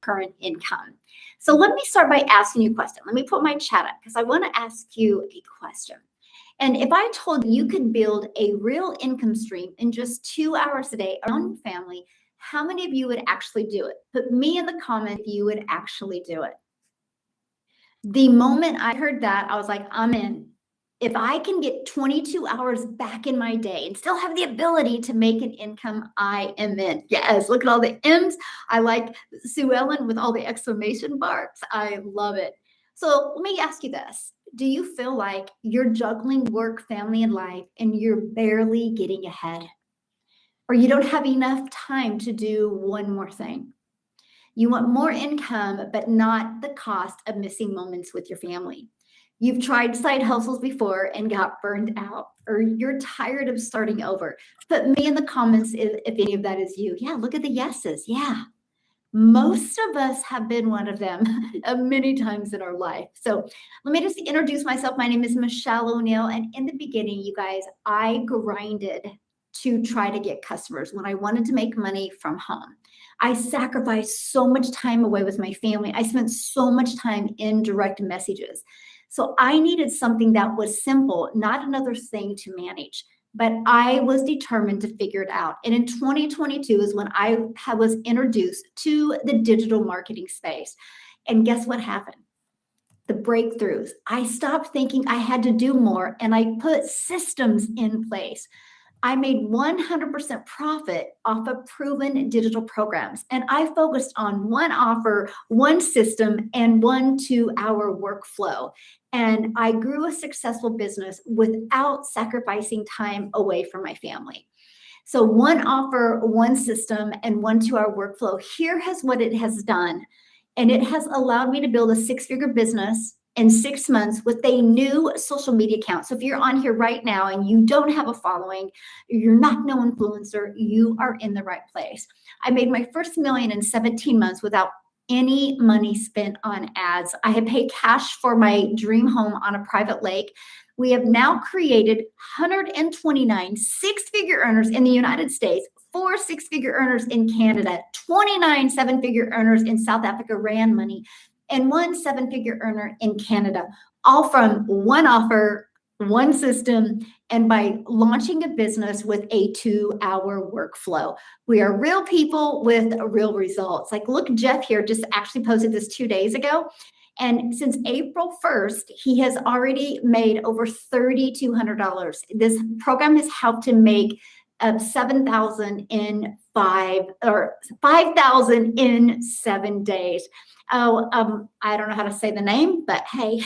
current income. So let me start by asking you a question. Let me put my chat up because I want to ask you a question. And if I told you could build a real income stream in just 2 hours a day around your family, how many of you would actually do it? Put me in the comment if you would actually do it. The moment I heard that, I was like, I'm in. If I can get 22 hours back in my day and still have the ability to make an income, I am in. Yes, look at all the M's. I like Sue Ellen with all the exclamation marks. I love it. So let me ask you this. Do you feel like you're juggling work, family, and life, and you're barely getting ahead? Or you don't have enough time to do one more thing? You want more income, but not the cost of missing moments with your family. You've tried side hustles before and got burned out, or you're tired of starting over. Put me in the comments if any of that is you. Yeah, look at the yeses. Yeah. Most of us have been one of them many times in our life. So let me just introduce myself. My name is Michelle O'Neill. And in the beginning, you guys, I grinded to try to get customers when I wanted to make money from home. I sacrificed so much time away with my family. I spent so much time in direct messages. So I needed something that was simple, not another thing to manage. But I was determined to figure it out. And in 2022 is when I was introduced to the digital marketing space. And guess what happened? The breakthroughs. I stopped thinking I had to do more and I put systems in place. I made 100% profit off of proven digital programs. And I focused on one offer, one system, and 1 2-hour workflow. And I grew a successful business without sacrificing time away from my family. So one offer, one system, and 1 2-hour workflow. Here is what it has done. And it has allowed me to build a 6-figure business in 6 months with a new social media account. So if you're on here right now and you don't have a following, you're not no influencer, you are in the right place. I made my first million in 17 months without any money spent on ads. I had paid cash for my dream home on a private lake. We have now created 129 6-figure earners in the United States, 4 6-figure earners in Canada, 29 7-figure earners in South Africa ran money, and 1 7-figure earner in Canada, all from one offer, one system, and by launching a business with a 2-hour workflow. We are real people with real results. Like, look, Jeff here just actually posted this 2 days ago. And since April 1st, he has already made over $3,200. This program has helped him make $7,000 in 5,000 in 7 days. Oh, I don't know how to say the name, but hey,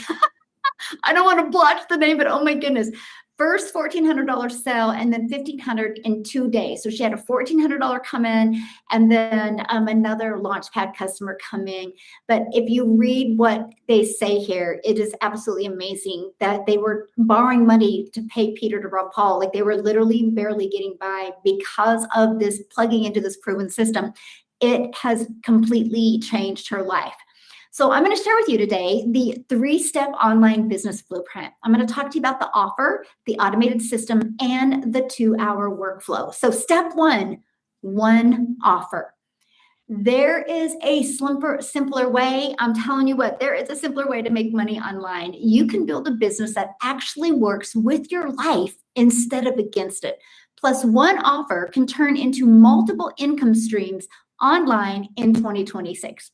I don't want to blotch the name, but oh my goodness. First $1,400 sale and then $1,500 in 2 days. So she had a $1,400 come in and then another Launchpad customer come in. But if you read what they say here, it is absolutely amazing that they were borrowing money to pay Peter to rob Paul. Like, they were literally barely getting by because of this plugging into this proven system. It has completely changed her life. So I'm going to share with you today the 3-step online business blueprint. I'm going to talk to you about the offer, the automated system, and the 2-hour workflow. So step 1, one offer. There is a simpler way. I'm telling you what, there is a simpler way to make money online. You can build a business that actually works with your life instead of against it. Plus, one offer can turn into multiple income streams online in 2026.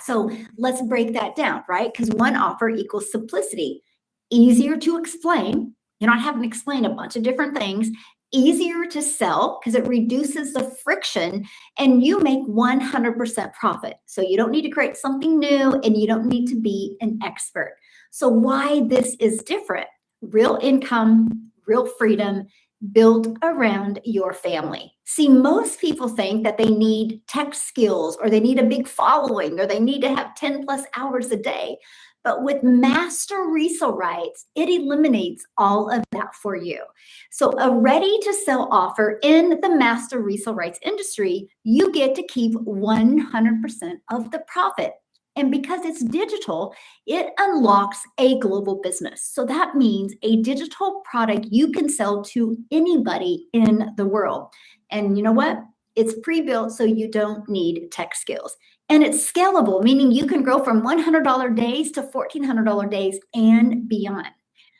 So let's break that down, right? Because one offer equals simplicity, easier to explain. You're not having to explain a bunch of different things, easier to sell because it reduces the friction, and you make 100% profit. So you don't need to create something new and you don't need to be an expert. So why this is different? Real income, real freedom, built around your family. See, most people think that they need tech skills or they need a big following or they need to have 10 plus hours a day. But with master resale rights, it eliminates all of that for you. So a ready to sell offer in the master resale rights industry, you get to keep 100% of the profit. And because it's digital, it unlocks a global business. So that means a digital product you can sell to anybody in the world. And you know what? It's pre-built, so you don't need tech skills. And it's scalable, meaning you can grow from $100 days to $1,400 days and beyond.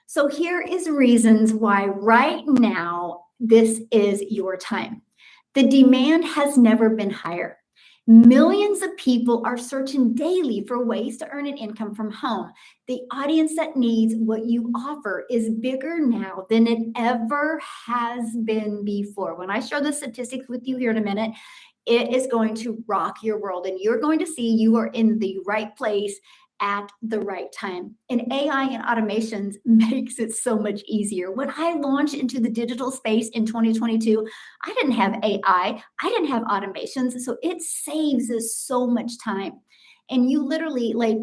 So here is reasons why right now this is your time. The demand has never been higher. Millions of people are searching daily for ways to earn an income from home. The audience that needs what you offer is bigger now than it ever has been before. When I share the statistics with you here in a minute, it is going to rock your world, and you're going to see you are in the right place at the right time. And AI and automations makes it so much easier. When I launched into the digital space in 2022, I didn't have AI, I didn't have automations. So it saves us so much time. And you literally, like,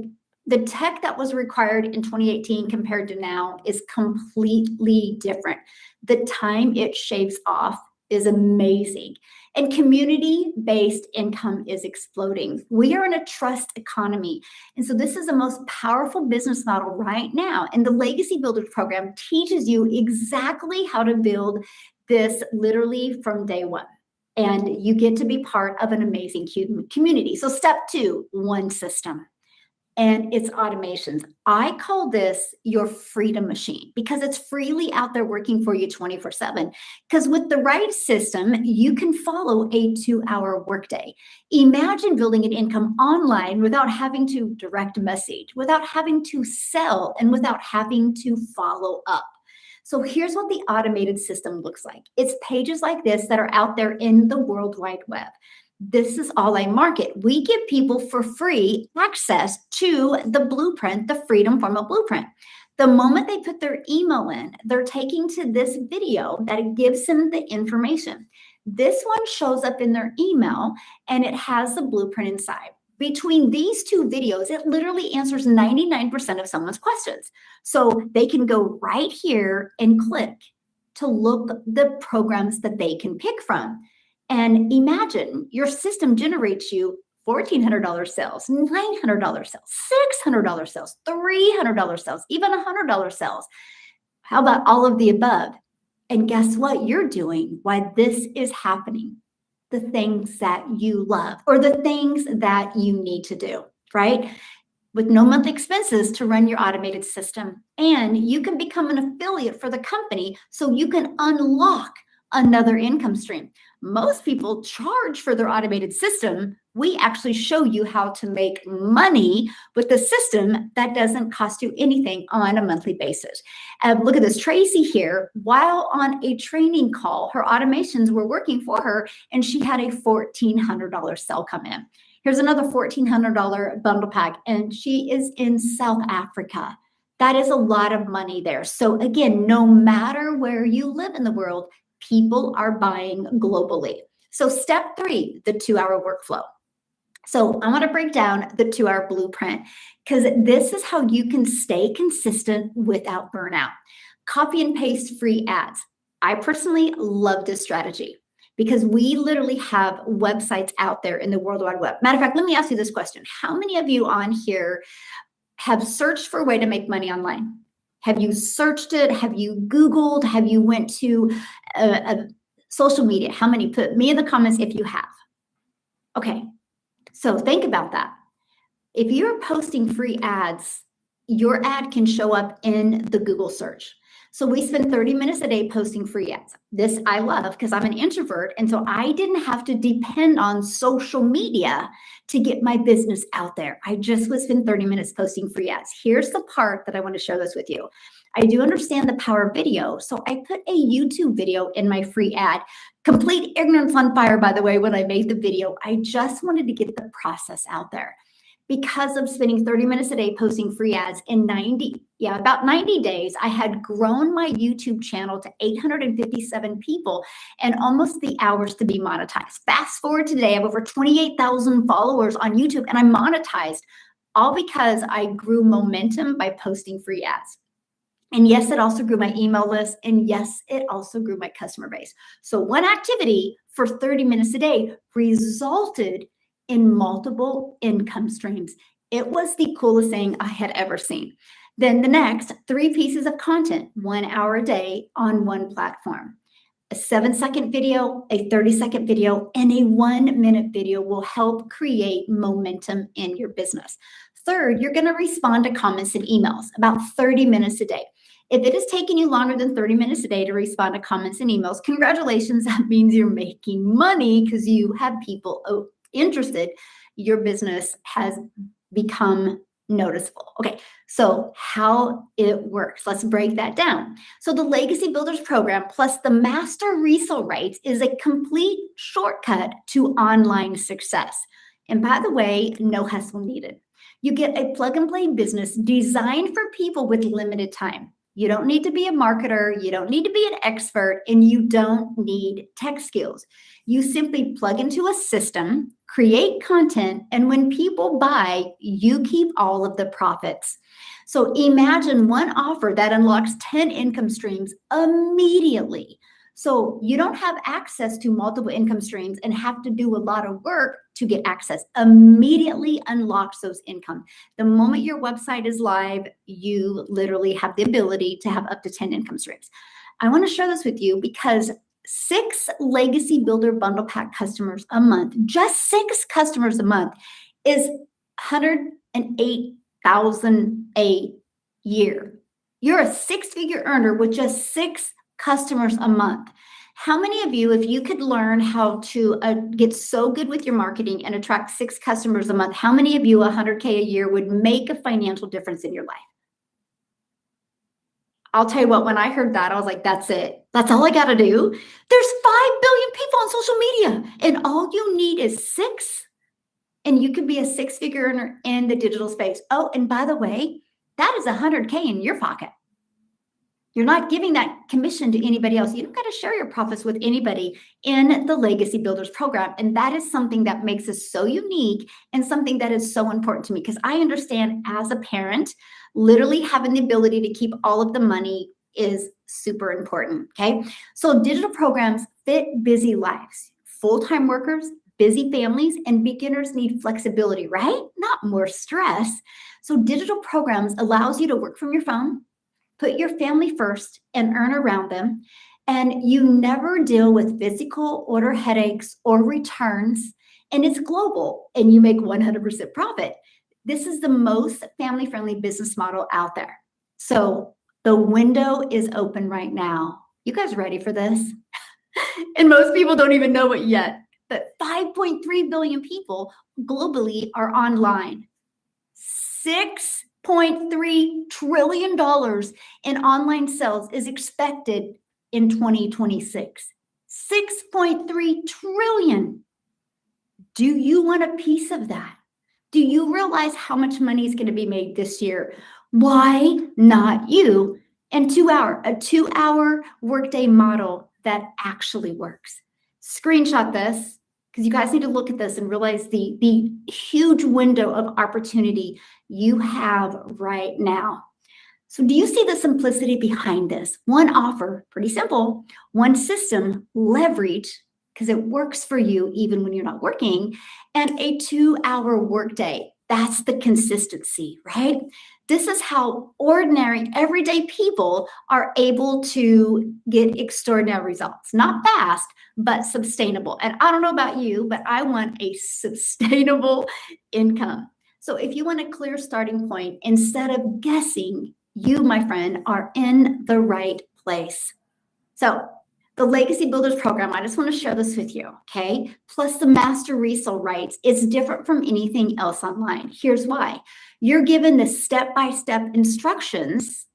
the tech that was required in 2018 compared to now is completely different. The time it shaves off is amazing. And community-based income is exploding. We are in a trust economy. And so this is the most powerful business model right now. And the Legacy Builders program teaches you exactly how to build this literally from day one. And you get to be part of an amazing community. So step 2, one system. And it's automations. I call this your freedom machine because it's freely out there working for you 24/7. Because with the right system, you can follow a 2-hour workday. Imagine building an income online without having to direct message, without having to sell, and without having to follow up. So here's what the automated system looks like. It's pages like this that are out there in the World Wide Web. This is all I market. We give people for free access to the blueprint, the Freedom Formula Blueprint. The moment they put their email in, they're taking to this video that gives them the information. This one shows up in their email and it has the blueprint inside. Between these two videos, it literally answers 99% of someone's questions. So they can go right here and click to look the programs that they can pick from. And imagine your system generates you $1,400 sales, $900 sales, $600 sales, $300 sales, even $100 sales. How about all of the above? And guess what you're doing while this is happening? The things that you love or the things that you need to do, right? With no monthly expenses to run your automated system. And you can become an affiliate for the company so you can unlock another income stream. Most people charge for their automated system. We actually show you how to make money with the system that doesn't cost you anything on a monthly basis. Look at this, Tracy here, while on a training call, her automations were working for her and she had a $1,400 sale come in. Here's another $1,400 bundle pack and she is in South Africa. That is a lot of money there. So again, no matter where you live in the world, people are buying globally. So step 3, the 2-hour workflow. So I want to break down the 2-hour blueprint because this is how you can stay consistent without burnout. Copy and paste free ads. I personally love this strategy because we literally have websites out there in the World Wide Web. Matter of fact, let me ask you this question. How many of you on here have searched for a way to make money online? Have you searched it? Have you Googled? Have you went to social media? How many? Put me in the comments if you have. Okay, so think about that. If you're posting free ads, your ad can show up in the Google search. So we spend 30 minutes a day posting free ads. This I love because I'm an introvert. And so I didn't have to depend on social media to get my business out there. I just would spend 30 minutes posting free ads. Here's the part that I want to share this with you. I do understand the power of video. So I put a YouTube video in my free ad. Complete ignorance on fire, by the way, when I made the video. I just wanted to get the process out there. Because of spending 30 minutes a day posting free ads in about 90 days, I had grown my YouTube channel to 857 people and almost the hours to be monetized. Fast forward to today, I have over 28,000 followers on YouTube and I'm monetized, all because I grew momentum by posting free ads. And yes, it also grew my email list. And yes, it also grew my customer base. So one activity for 30 minutes a day resulted in multiple income streams. It was the coolest thing I had ever seen. Then the next 3 pieces of content, 1 hour a day on one platform. A 7-second video, a 30-second video, and a 1-minute video will help create momentum in your business. Third, you're going to respond to comments and emails about 30 minutes a day. If it is taking you longer than 30 minutes a day to respond to comments and emails, congratulations. That means you're making money because you have people interested. Your business has become noticeable. Okay, so how it works. Let's break that down. So the Legacy Builders program plus the master resale rights is a complete shortcut to online success. And by the way, no hustle needed. You get a plug and play business designed for people with limited time. You don't need to be a marketer, you don't need to be an expert, and you don't need tech skills. You simply plug into a system, create content, and when people buy, you keep all of the profits. So imagine one offer that unlocks 10 income streams immediately. So you don't have access to multiple income streams and have to do a lot of work to get access. Immediately unlocks those income. The moment your website is live, you literally have the ability to have up to 10 income streams. I want to share this with you because 6 Legacy Builder Bundle Pack customers a month, just 6 customers a month, is $108,000 a year. You're a 6-figure earner with just 6 customers a month. How many of you, if you could learn how to get so good with your marketing and attract 6 customers a month, how many of you $100K a year would make a financial difference in your life? I'll tell you what, when I heard that, I was like, that's it. That's all I got to do. There's 5 billion people on social media, and all you need is 6, and you could be a 6-figure earner in the digital space. Oh, and by the way, that is $100K in your pocket. You're not giving that commission to anybody else. You don't got to share your profits with anybody in the Legacy Builders program. And that is something that makes us so unique and something that is so important to me because I understand as a parent, literally having the ability to keep all of the money is super important, okay? So digital programs fit busy lives. Full-time workers, busy families, and beginners need flexibility, right? Not more stress. So digital programs allows you to work from your phone, put your family first, and earn around them. And you never deal with physical order headaches or returns. And it's global, and you make 100% profit. This is the most family-friendly business model out there. So the window is open right now. You guys ready for this? And most people don't even know it yet. But 5.3 billion people globally are online. $6.3 trillion in online sales is expected in 2026. 6.3 trillion. Do you want a piece of that? Do you realize how much money is going to be made this year? Why not you? And a 2-hour workday model that actually works. Screenshot this because you guys need to look at this and realize the huge window of opportunity you have right now. So do you see the simplicity behind this? One offer, pretty simple. One system, leverage, because it works for you even when you're not working, and a 2-hour workday. That's the consistency, right? This is how ordinary, everyday people are able to get extraordinary results. Not fast, but sustainable. And I don't know about you, but I want a sustainable income. So if you want a clear starting point, instead of guessing, you, my friend, are in the right place. So the Legacy Builders program, I just want to share this with you, okay? Plus the master resale rights is different from anything else online. Here's why. You're given the step-by-step instructions,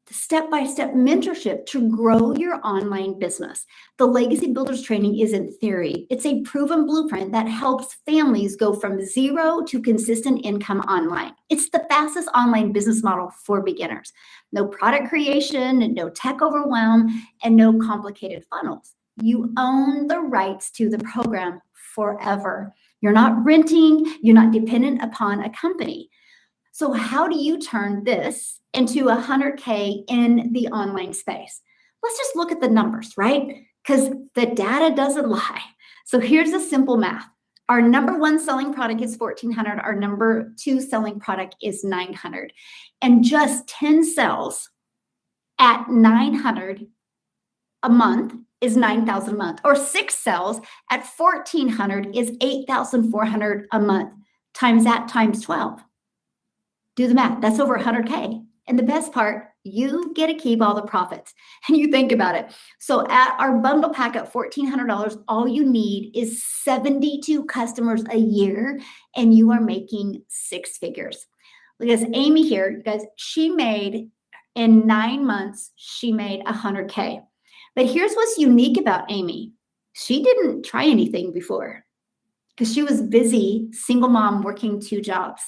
the step-by-step mentorship to grow your online business. The Legacy Builders training isn't theory. It's a proven blueprint that helps families go from zero to consistent income online. It's the fastest online business model for beginners. No product creation, no tech overwhelm, and no complicated funnels. You own the rights to the program forever. You're not renting, you're not dependent upon a company. So how do you turn this into 100K in the online space? Let's just look at the numbers, right? Because the data doesn't lie. So here's a simple math. Our number 1 selling product is $1,400. Our number 2 selling product is $900. And just 10 sales at $900 a month is $9,000 a month, or 6 cells at $1,400 is $8,400 a month. Times that times 12. Do the math. That's over $100K. And the best part, you get to keep all the profits. And you think about it. So at our bundle pack at $1,400, all you need is 72 customers a year, and you are making 6 figures. Because Amy here, you guys, she made in 9 months, she made $100K. But here's what's unique about Amy. She didn't try anything before because she was busy, single mom, working 2 jobs.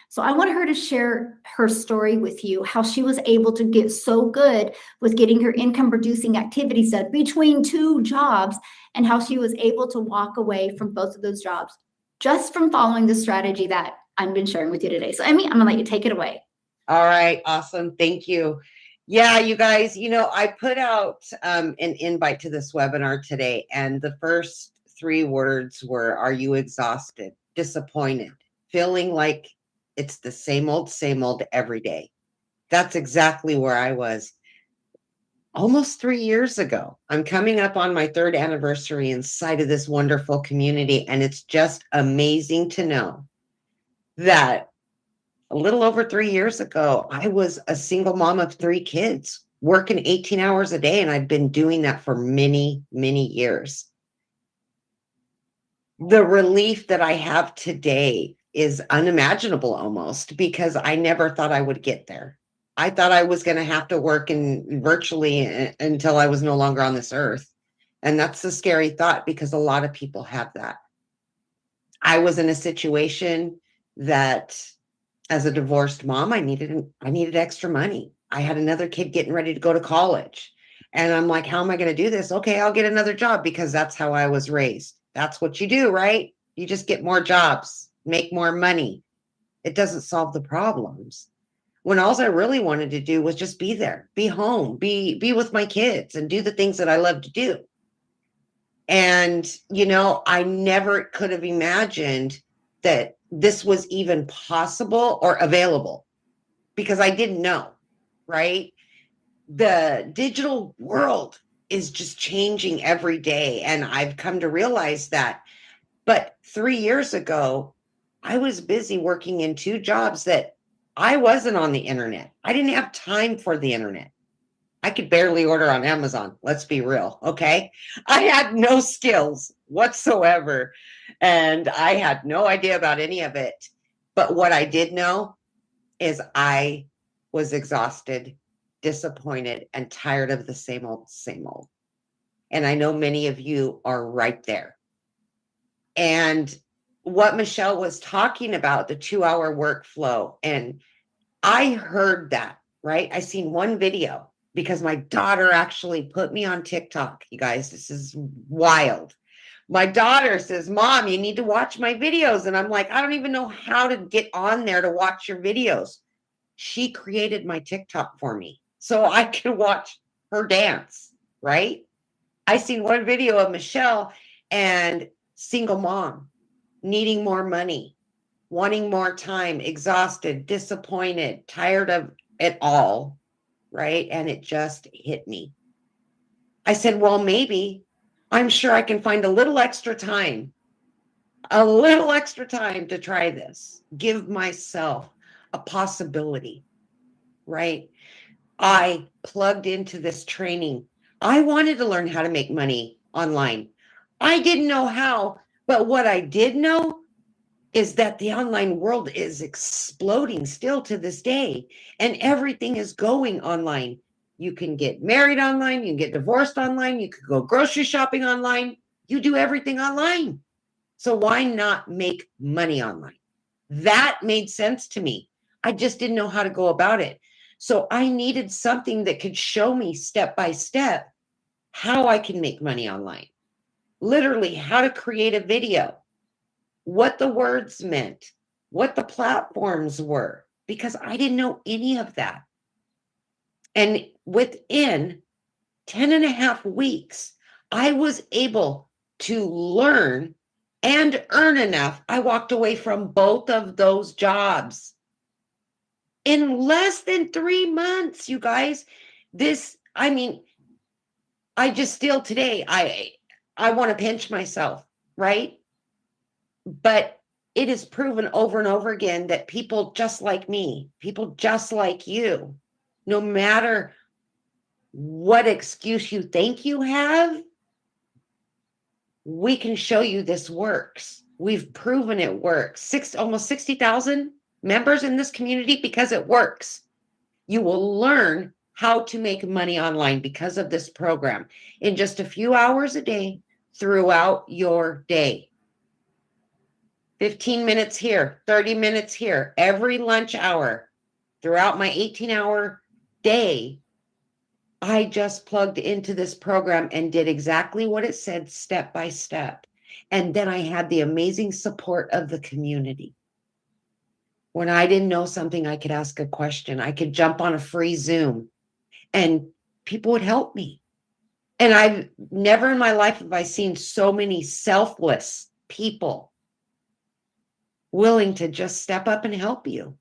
So I want her to share her story with you, how she was able to get so good with getting her income producing activities done between 2 jobs, and how she was able to walk away from both of those jobs just from following the strategy that I've been sharing with you today. So Amy, I'm gonna let you take it away. All right, awesome. Thank you. Yeah, you guys, I put out an invite to this webinar today, and the first 3 words were, are you exhausted, disappointed, feeling like it's the same old every day? That's exactly where I was almost 3 years ago. I'm coming up on my 3rd anniversary inside of this wonderful community, and it's just amazing to know that a little over 3 years ago, I was a single mom of 3 kids, working 18 hours a day, and I've been doing that for many, many years. The relief that I have today is unimaginable almost, because I never thought I would get there. I thought I was going to have to work virtually until I was no longer on this earth. And that's a scary thought, because a lot of people have that. I was in a situation that, as a divorced mom, I needed extra money. I had another kid getting ready to go to college. And I'm like, how am I going to do this? Okay, I'll get another job, because that's how I was raised. That's what you do, right? You just get more jobs, make more money. It doesn't solve the problems. When all I really wanted to do was just be there, be home, be with my kids, and do the things that I love to do. And, I never could have imagined that this was even possible or available, because I didn't know, right? The digital world is just changing every day, and I've come to realize that. But 3 years ago, I was busy working in 2 jobs that I wasn't on the internet. I didn't have time for the internet. I could barely order on Amazon. Let's be real. Okay. I had no skills whatsoever, and I had no idea about any of it. But what I did know is I was exhausted, disappointed, and tired of the same old, same old. And I know many of you are right there. And what Michelle was talking about, the 2-hour workflow, and I heard that, right? I seen one video, because my daughter actually put me on TikTok. You guys, this is wild. My daughter says, Mom, you need to watch my videos. And I'm like, I don't even know how to get on there to watch your videos. She created my TikTok for me so I could watch her dance, right? I seen one video of Michelle, and single mom, needing more money, wanting more time, exhausted, disappointed, tired of it all, right? And it just hit me. I said, well, maybe, I'm sure I can find a little extra time to try this, give myself a possibility, right? I plugged into this training. I wanted to learn how to make money online. I didn't know how, but what I did know is that the online world is exploding still to this day, and everything is going online. You can get married online, you can get divorced online, you could go grocery shopping online, you do everything online. So why not make money online? That made sense to me. I just didn't know how to go about it. So I needed something that could show me step by step how I can make money online. Literally, how to create a video, what the words meant, what the platforms were, because I didn't know any of that. And within 10 and a half weeks, I was able to learn and earn enough. I walked away from both of those jobs in less than 3 months, you guys. I just still today, I want to pinch myself, right? But it is proven over and over again that people just like me, people just like you, no matter what excuse you think you have, we can show you this works. We've proven it works. Almost 60,000 members in this community because it works. You will learn how to make money online because of this program in just a few hours a day throughout your day. 15 minutes here, 30 minutes here, every lunch hour throughout my 18-hour day. I just plugged into this program and did exactly what it said, step by step. And then I had the amazing support of the community. When I didn't know something, I could ask a question. I could jump on a free Zoom and people would help me. And I've never in my life have I seen so many selfless people willing to just step up and help you.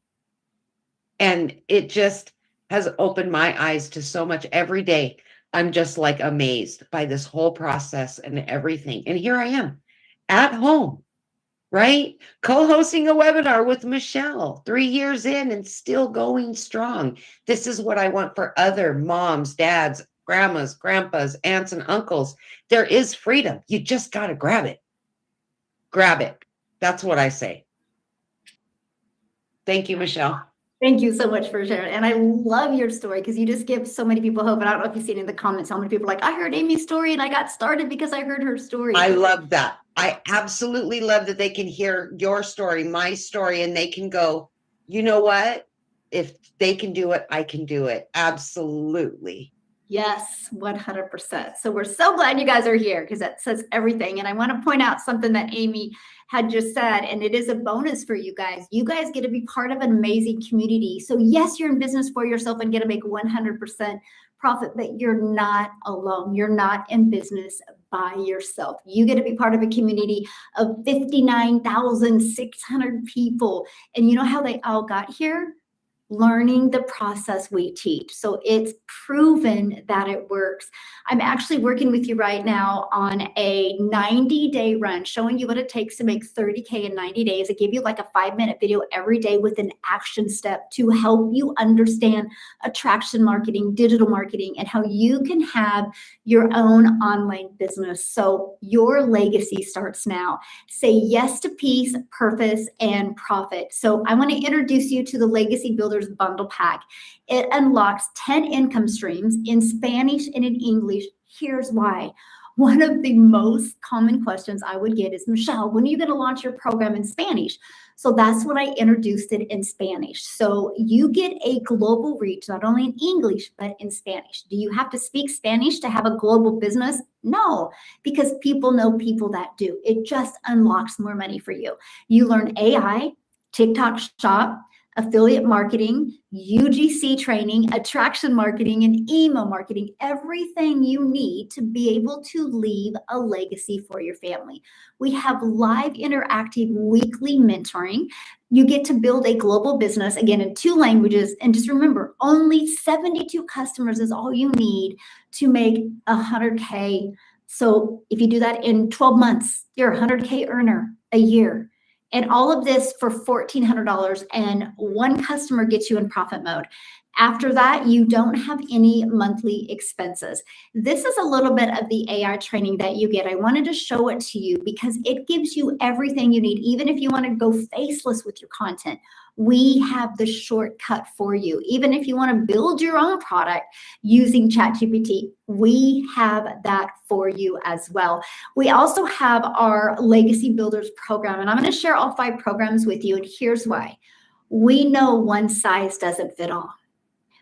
And it just has opened my eyes to so much every day. I'm just like amazed by this whole process and everything. And here I am at home, right? Co-hosting a webinar with Michelle, 3 years in and still going strong. This is what I want for other moms, dads, grandmas, grandpas, aunts, and uncles. There is freedom. You just got to grab it. Grab it. That's what I say. Thank you, Michelle. Thank you so much for sharing. And I love your story because you just give so many people hope. And I don't know if you've seen in the comments how many people are like, I heard Amy's story and I got started because I heard her story. I love that. I absolutely love that they can hear your story, my story, and they can go, you know what? If they can do it, I can do it. Absolutely. Yes, 100%. So we're so glad you guys are here because that says everything. And I want to point out something that Amy had just said, and it is a bonus for you guys. You guys get to be part of an amazing community. So yes, you're in business for yourself and get to make 100% profit, but you're not alone. You're not in business by yourself. You get to be part of a community of 59,600 people. And you know how they all got here? Learning the process we teach. So it's proven that it works. I'm actually working with you right now on a 90-day run, showing you what it takes to make 30K in 90 days. I give you like a 5-minute video every day with an action step to help you understand attraction marketing, digital marketing, and how you can have your own online business. So your legacy starts now. Say yes to peace, purpose, and profit. So I want to introduce you to the Legacy Builders Bundle Pack. It unlocks 10 income streams in Spanish and in English. Here's why. One of the most common questions I would get is, Michelle, when are you going to launch your program in Spanish? So that's when I introduced it in Spanish. So you get a global reach, not only in English, but in Spanish. Do you have to speak Spanish to have a global business? No, because people know people that do. It just unlocks more money for you. You learn AI, TikTok Shop, affiliate marketing, UGC training, attraction marketing, and email marketing, everything you need to be able to leave a legacy for your family. We have live interactive weekly mentoring. You get to build a global business, again, in 2 languages. And just remember, only 72 customers is all you need to make 100K. So if you do that in 12 months, you're a 100K earner a year. And all of this for $1,400, and 1 customer gets you in profit mode. After that, you don't have any monthly expenses. This is a little bit of the AI training that you get. I wanted to show it to you because it gives you everything you need. Even if you want to go faceless with your content, we have the shortcut for you. Even if you want to build your own product using ChatGPT, we have that for you as well. We also have our Legacy Builders program, and I'm going to share all 5 programs with you, and here's why. We know one size doesn't fit all.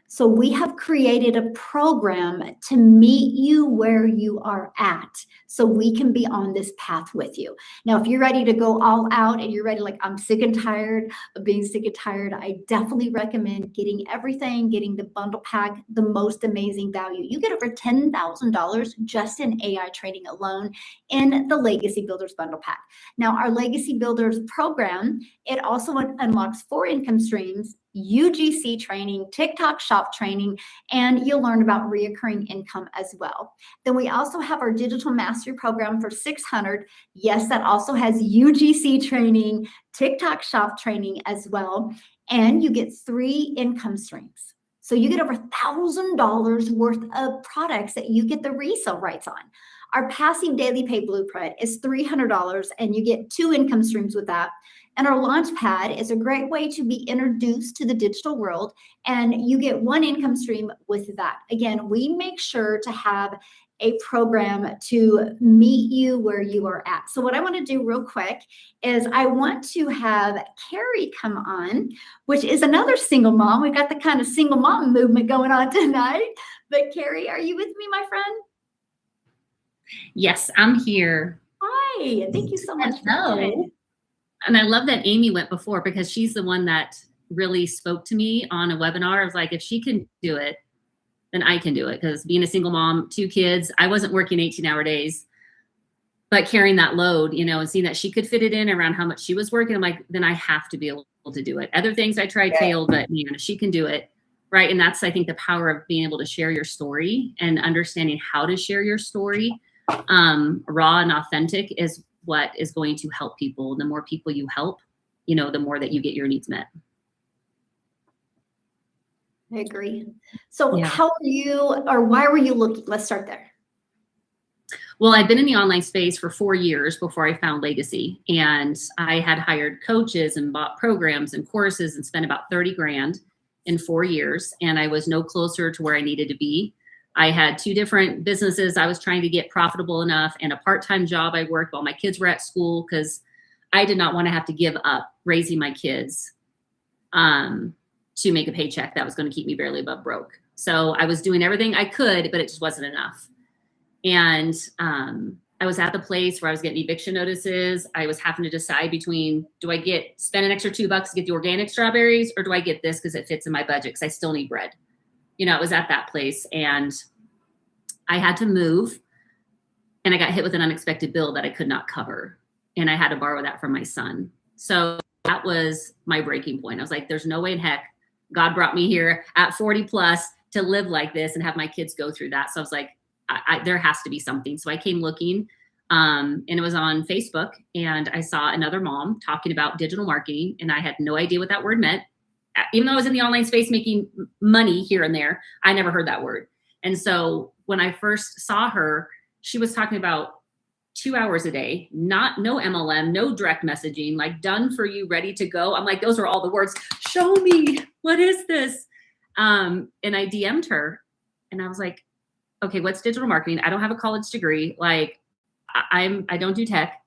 So we have created a program to meet you where you are at so we can be on this path with you. Now, if you're ready to go all out and you're ready, like I'm sick and tired of being sick and tired, I definitely recommend getting everything, getting the bundle pack, the most amazing value. You get over $10,000 just in AI training alone in the Legacy Builders Bundle Pack. Now, our Legacy Builders program, it also unlocks 4 income streams UGC training, TikTok shop training, and you'll learn about reoccurring income as well. Then we also have our digital mastery program for 600. Yes, that also has UGC training, TikTok shop training as well. And you get 3 income streams. So you get over $1,000 worth of products that you get the resale rights on. Our passive daily pay blueprint is $300 and you get 2 income streams with that. And our launch pad is a great way to be introduced to the digital world, and you get 1 income stream with that. Again, we make sure to have a program to meet you where you are at. So what I want to do real quick is I want to have Carrie come on, which is another single mom. We've got the kind of single mom movement going on tonight. But Carrie, are you with me, my friend? Yes, I'm here. Hi, thank you so much for coming. And I love that Amy went before, because she's the one that really spoke to me on a webinar. I was like, if she can do it, then I can do it. Because being a single mom, 2 kids, I wasn't working 18-hour days, but carrying that load, and seeing that she could fit it in around how much she was working, I'm like, then I have to be able to do it. Other things I tried failed, but man, if she can do it, right? And that's, I think, the power of being able to share your story and understanding how to share your story. Raw and authentic is what is going to help people. The more people you help, the more that you get your needs met. I agree. So Yeah. how are you, or why were you looking? Let's start there. Well, I've been in the online space for 4 years before I found Legacy, and I had hired coaches and bought programs and courses and spent about 30 grand in 4 years. And I was no closer to where I needed to be. I had 2 different businesses I was trying to get profitable enough, and a part-time job I worked while my kids were at school, because I did not want to have to give up raising my kids to make a paycheck that was going to keep me barely above broke. So I was doing everything I could, but it just wasn't enough. And I was at the place where I was getting eviction notices. I was having to decide between, do I spend an extra $2 to get the organic strawberries, or do I get this because it fits in my budget because I still need bread? It was at that place, and I had to move, and I got hit with an unexpected bill that I could not cover. And I had to borrow that from my son. So that was my breaking point. I was like, there's no way in heck God brought me here at 40 plus to live like this and have my kids go through that. So I was like, there has to be something. So I came looking, and it was on Facebook, and I saw another mom talking about digital marketing, and I had no idea what that word meant. Even though I was in the online space making money here and there, I never heard that word. And so when I first saw her, she was talking about 2 hours a day, no MLM, no direct messaging, like done for you, ready to go. I'm like, those are all the words. Show me, what is this? And I DM'd her, and I was like, okay, what's digital marketing? I don't have a college degree. Like I don't do tech.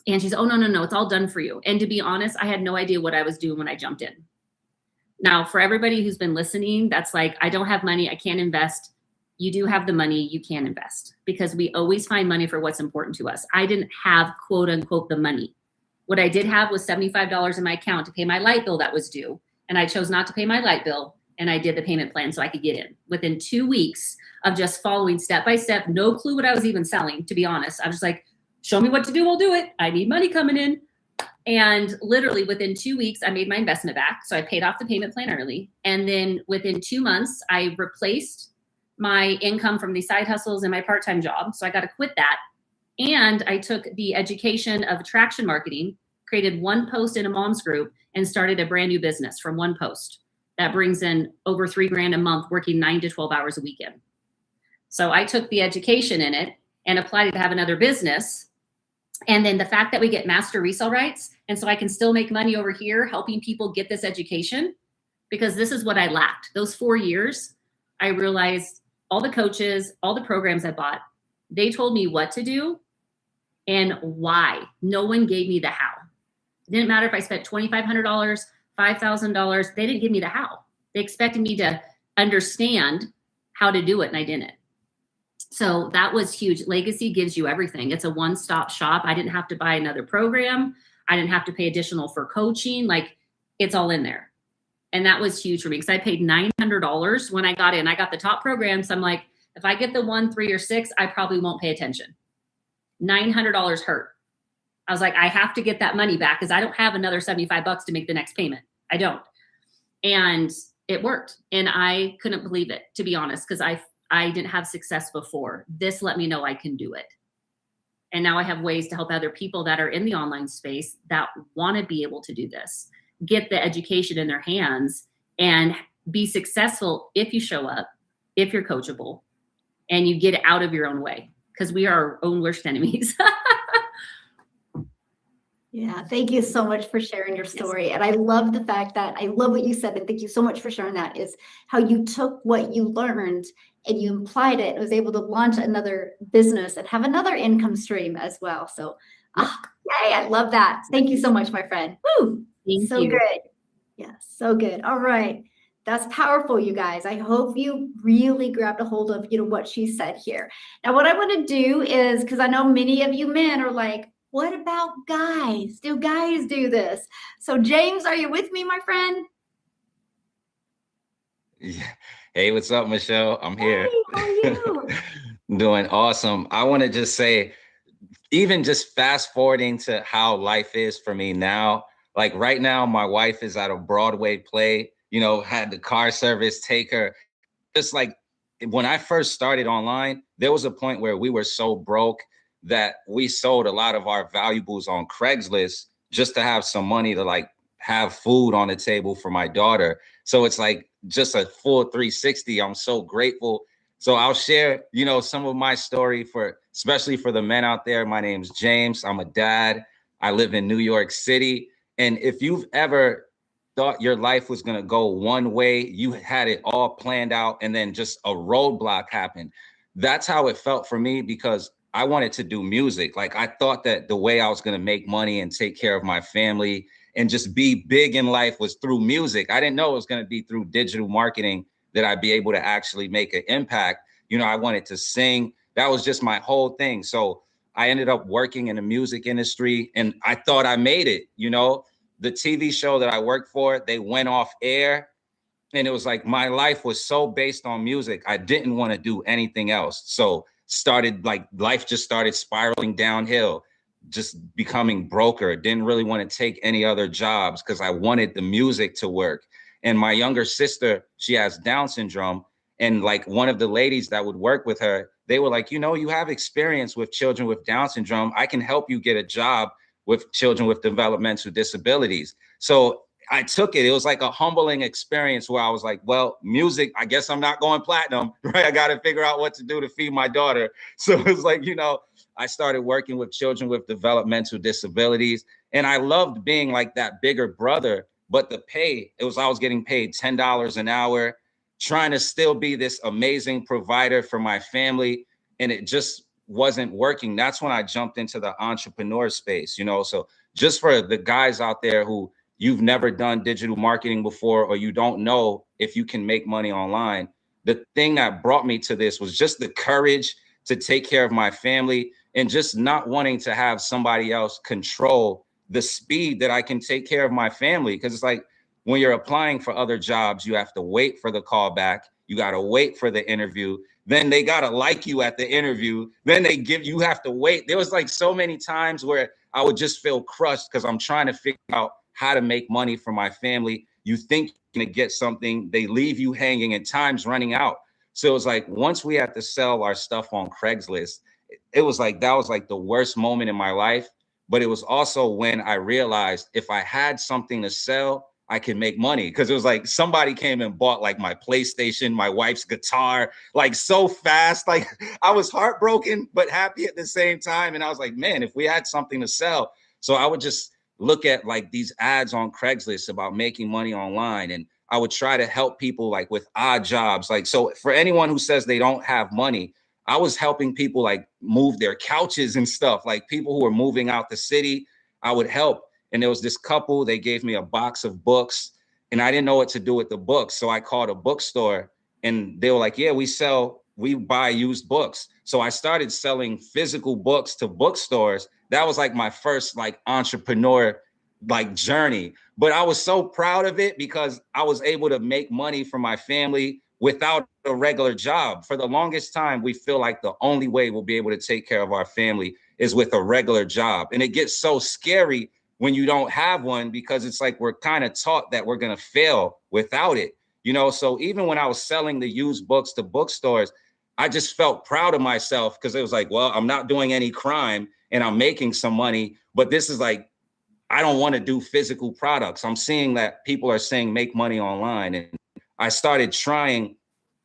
And she's, oh, no, it's all done for you. And to be honest, I had no idea what I was doing when I jumped in. Now, for everybody who's been listening, that's like, I don't have money, I can't invest. You do have the money, you can invest, because we always find money for what's important to us. I didn't have, quote unquote, the money. What I did have was $75 in my account to pay my light bill that was due. And I chose not to pay my light bill. And I did the payment plan so I could get in. Within 2 weeks of just following step by step, no clue what I was even selling, to be honest. I was just like, show me what to do, I'll do it. I need money coming in. And literally within 2 weeks, I made my investment back. So I paid off the payment plan early. And then within 2 months, I replaced my income from the side hustles and my part-time job. So I got to quit that. And I took the education of attraction marketing, created 1 post in a mom's group, and started a brand new business from 1 post that brings in over $3 grand a month, working 9 to 12 hours a weekend. So I took the education in it and applied it to have another business. And then the fact that we get master resale rights, and so I can still make money over here helping people get this education, because this is what I lacked. Those 4 years, I realized all the coaches, all the programs I bought, they told me what to do and why. No one gave me the how. It didn't matter if I spent $2,500, $5,000. They didn't give me the how. They expected me to understand how to do it, and I didn't. So that was huge. Legacy gives you everything. It's a one-stop shop. I didn't have to buy another program. I didn't have to pay additional for coaching. Like, it's all in there. And that was huge for me, because I paid $900 when I got in. I got the top programs. I'm like, if I get the 1, 3, or 6, I probably won't pay attention. $900 hurt. I was like, I have to get that money back, because I don't have another $75 to make the next payment. I don't. And it worked. And I couldn't believe it, to be honest, because I didn't have success before. This let me know I can do it. And now I have ways to help other people that are in the online space that want to be able to do this, get the education in their hands and be successful if you show up, if you're coachable, and you get out of your own way, because we are our own worst enemies. Yeah, thank you so much for sharing your story. And I love the fact that I love what you said, and thank you so much for sharing that, is how you took what you learned and you applied it and was able to launch another business and have another income stream as well. So, yay, I love that. Thank you so much, my friend. Woo, Thank so you. good. Yeah, so good. All right. That's powerful, you guys. I hope you really grabbed a hold of, what she said here. Now, what I want to do is, because I know many of you men are like, what about guys? Do guys do this? So, James, are you with me, my friend? Yeah. Hey, what's up, Michelle? I'm here. Hey, how are you? Doing awesome. I want to just say, even just fast forwarding to how life is for me now, like right now, my wife is at a Broadway play, had the car service take her. Just like when I first started online, there was a point where we were so broke that we sold a lot of our valuables on Craigslist just to have some money to like have food on the table for my daughter. So it's like just a full 360. I'm so grateful. So I'll share, some of my story especially for the men out there. My name's James. I'm a dad. I live in New York City. And if you've ever thought your life was going to go one way, you had it all planned out, and then just a roadblock happened. That's how it felt for me, because I wanted to do music. Like I thought that the way I was going to make money and take care of my family and just be big in life was through music. I didn't know it was going to be through digital marketing that I'd be able to actually make an impact. I wanted to sing. That was just my whole thing. So I ended up working in the music industry, and I thought I made it. The TV show that I worked for, they went off air, and it was like my life was so based on music. I didn't want to do anything else. So life just started spiraling downhill, just becoming broker. Didn't really want to take any other jobs because I wanted the music to work. And my younger sister, she has Down syndrome. And like one of the ladies that would work with her, they were like, you have experience with children with Down syndrome. I can help you get a job with children with developmental disabilities. So I took it. It was like a humbling experience where I was like, well, music, I guess I'm not going platinum, right? I got to figure out what to do to feed my daughter. So it was like, I started working with children with developmental disabilities. And I loved being like that bigger brother, but the pay, I was getting paid $10 an hour, trying to still be this amazing provider for my family. And it just wasn't working. That's when I jumped into the entrepreneur space, so just for the guys out there who you've never done digital marketing before, or you don't know if you can make money online, the thing that brought me to this was just the courage to take care of my family and just not wanting to have somebody else control the speed that I can take care of my family. Because it's like when you're applying for other jobs, you have to wait for the call back. You got to wait for the interview. Then they got to like you at the interview. Then you have to wait. There was like so many times where I would just feel crushed because I'm trying to figure out how to make money for my family. You think you're gonna get something, they leave you hanging, and time's running out. So it was like, once we had to sell our stuff on Craigslist, it was like, that was like the worst moment in my life. But it was also when I realized if I had something to sell, I could make money. Because it was like somebody came and bought like my PlayStation, my wife's guitar, like so fast. Like I was heartbroken, but happy at the same time. And I was like, man, if we had something to sell. So I would just look at like these ads on Craigslist about making money online. And I would try to help people like with odd jobs. Like, so for anyone who says they don't have money, I was helping people like move their couches and stuff, like people who were moving out the city, I would help. And there was this couple, they gave me a box of books and I didn't know what to do with the books. So I called a bookstore and they were like, yeah, we buy used books. So I started selling physical books to bookstores. That was like my first like entrepreneur like journey. But I was so proud of it because I was able to make money for my family without a regular job. For the longest time, we feel like the only way we'll be able to take care of our family is with a regular job. And it gets so scary when you don't have one, because it's like we're kind of taught that we're going to fail without it, you know? So even when I was selling the used books to bookstores, I just felt proud of myself because it was like, well, I'm not doing any crime and I'm making some money, but this is like, I don't want to do physical products. I'm seeing that people are saying make money online. And I started trying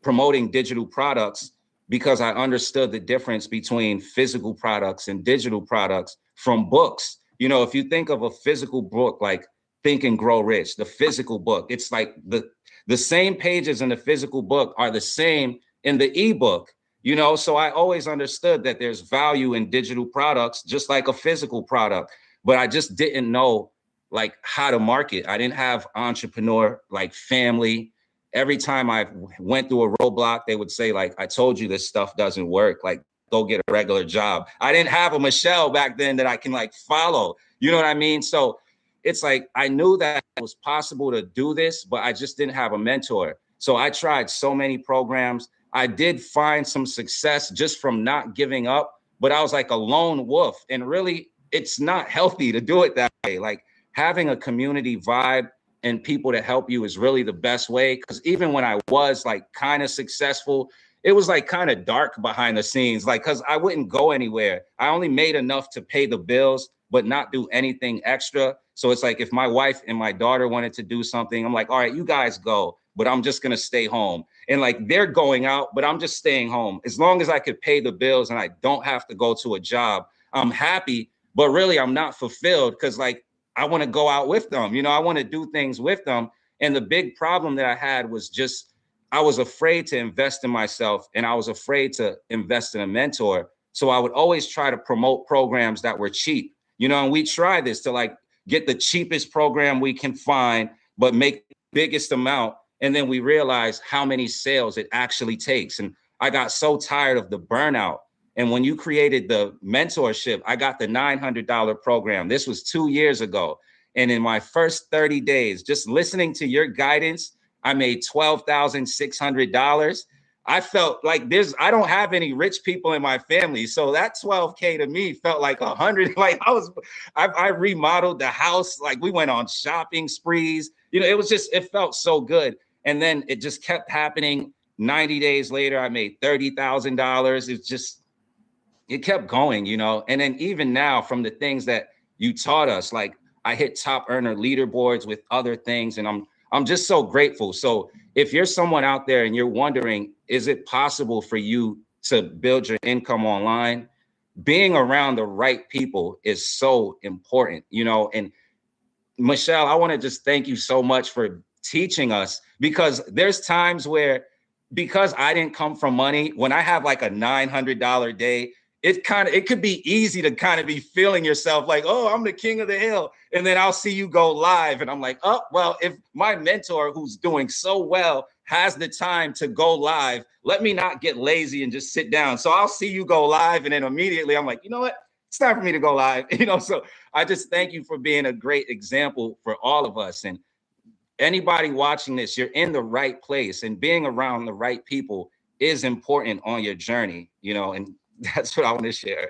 promoting digital products because I understood the difference between physical products and digital products from books. You know, if you think of a physical book, like Think and Grow Rich, the physical book, it's like the same pages in the physical book are the same in the ebook, you know? So I always understood that there's value in digital products, just like a physical product, but I just didn't know like how to market. I didn't have entrepreneur, like family. Every time I went through a roadblock, they would say like, I told you this stuff doesn't work. Like, go get a regular job. I didn't have a Michelle back then that I can like follow, you know what I mean? So it's like, I knew that it was possible to do this, but I just didn't have a mentor. So I tried so many programs. I did find some success just from not giving up, but I was like a lone wolf. And really, it's not healthy to do it that way. Like having a community vibe and people to help you is really the best way. Because even when I was like kind of successful, it was like kind of dark behind the scenes, like, because I wouldn't go anywhere. I only made enough to pay the bills, but not do anything extra. So it's like if my wife and my daughter wanted to do something, I'm like, all right, you guys go, but I'm just going to stay home. And like they're going out, but I'm just staying home. As long as I could pay the bills and I don't have to go to a job, I'm happy. But really, I'm not fulfilled because like I want to go out with them. You know, I want to do things with them. And the big problem that I had was just I was afraid to invest in myself and I was afraid to invest in a mentor. So I would always try to promote programs that were cheap, you know, and we try this to like get the cheapest program we can find, but make the biggest amount. And then we realize how many sales it actually takes. And I got so tired of the burnout. And when you created the mentorship, I got the $900 program. This was 2 years ago. And in my first 30 days, just listening to your guidance, I made $12,600. I felt like I don't have any rich people in my family. So that 12K to me felt like 100. Like I remodeled the house. Like we went on shopping sprees. You know, it felt so good. And then it just kept happening. 90 days later, I made $30,000. It kept going, you know? And then even now from the things that you taught us, like I hit top earner leaderboards with other things. And I'm just so grateful. So if you're someone out there and you're wondering, is it possible for you to build your income online? Being around the right people is so important, you know? And Michelle, I want to just thank you so much for teaching us, because there's times where, because I didn't come from money, when I have like a $900 day, it could be easy to kind of be feeling yourself like, oh, I'm the king of the hill. And then I'll see you go live and I'm like, oh, well, if my mentor who's doing so well has the time to go live, let me not get lazy and just sit down. So I'll see you go live. And then immediately I'm like, you know what? It's time for me to go live. You know, so I just thank you for being a great example for all of us. And anybody watching this, you're in the right place, and being around the right people is important on your journey, you know, and that's what I want to share.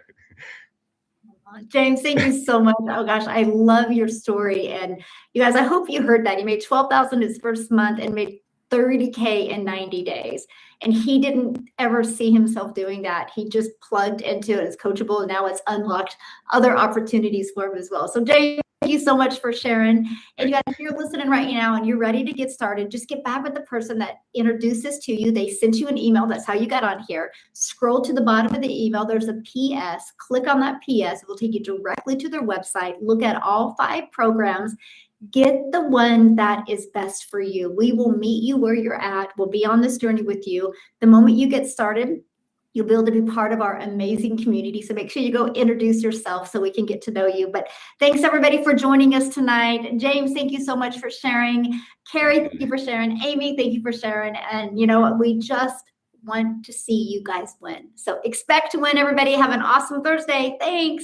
James, thank you so much. Oh gosh, I love your story. And you guys, I hope you heard that. He made $12,000 his first month and made $30K in 90 days. And he didn't ever see himself doing that. He just plugged into it. It's coachable. And now it's unlocked other opportunities for him as well. So James, thank you so much for sharing. And you guys, if you're listening right now and you're ready to get started, just get back with the person that introduced this to you. They sent you an email. That's how you got on here. Scroll to the bottom of the email. There's a PS. Click on that PS. It will take you directly to their website. Look at all 5 programs. Get the one that is best for you. We will meet you where you're at. We'll be on this journey with you. The moment you get started, you'll be able to be part of our amazing community. So make sure you go introduce yourself so we can get to know you. But thanks everybody for joining us tonight. James, thank you so much for sharing. Carrie, thank you for sharing. Amy, thank you for sharing. And you know what? We just want to see you guys win. So expect to win, everybody. Have an awesome Thursday. Thanks.